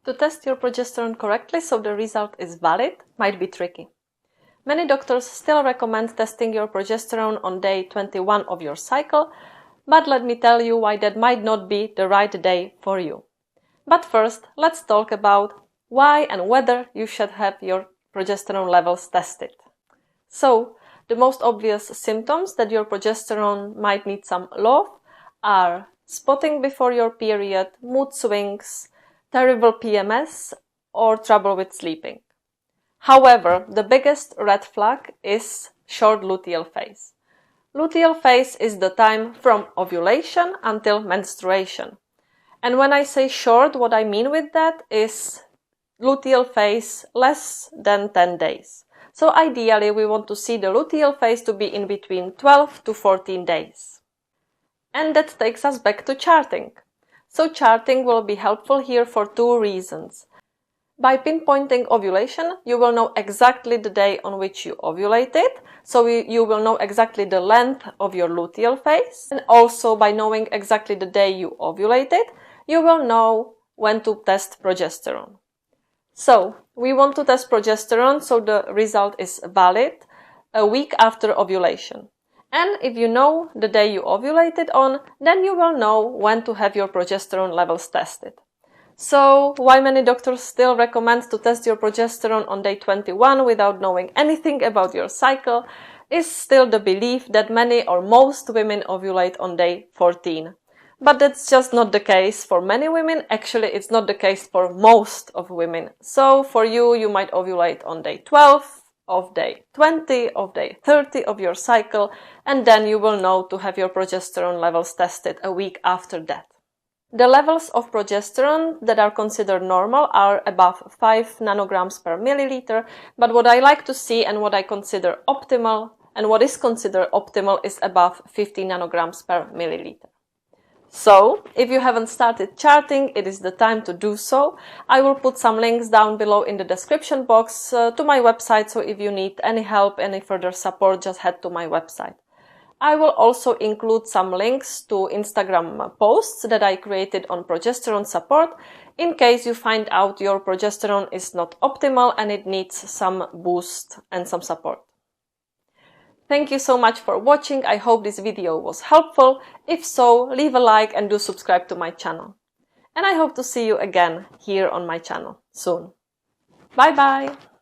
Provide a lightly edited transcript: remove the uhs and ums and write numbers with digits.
To test your progesterone correctly so the result is valid might be tricky. Many doctors still recommend testing your progesterone on day 21 of your cycle, but let me tell you why that might not be the right day for you. But first, let's talk about why and whether you should have your progesterone levels tested. So, the most obvious symptoms that your progesterone might need some love are spotting before your period, mood swings, terrible PMS, or trouble with sleeping. However, the biggest red flag is short luteal phase. Luteal phase is the time from ovulation until menstruation. And when I say short, what I mean with that is luteal phase less than 10 days. So ideally, we want to see the luteal phase to be in between 12 to 14 days. And that takes us back to charting. So charting will be helpful here for two reasons. By pinpointing ovulation, you will know exactly the day on which you ovulated, so you will know exactly the length of your luteal phase. And also by knowing exactly the day you ovulated, you will know when to test progesterone. So, we want to test progesterone so the result is valid a week after ovulation. And if you know the day you ovulated on, then you will know when to have your progesterone levels tested. So, why many doctors still recommend to test your progesterone on day 21 without knowing anything about your cycle is still the belief that many or most women ovulate on day 14. But that's just not the case for many women. Actually, it's not the case for most of women. So, for you, you might ovulate on day 12, of day 20, of day 30 of your cycle, and then you will know to have your progesterone levels tested a week after that. The levels of progesterone that are considered normal are above 5 nanograms per milliliter, but what I like to see and what I consider optimal and what is considered optimal is above 50 nanograms per milliliter. So, if you haven't started charting, it is the time to do so. I will put some links down below in the description box to my website, so if you need any help, any further support, just head to my website. I will also include some links to Instagram posts that I created on progesterone support in case you find out your progesterone is not optimal and it needs some boost and some support. Thank you so much for watching. I hope this video was helpful. If so, leave a like and do subscribe to my channel. And I hope to see you again here on my channel soon. Bye bye!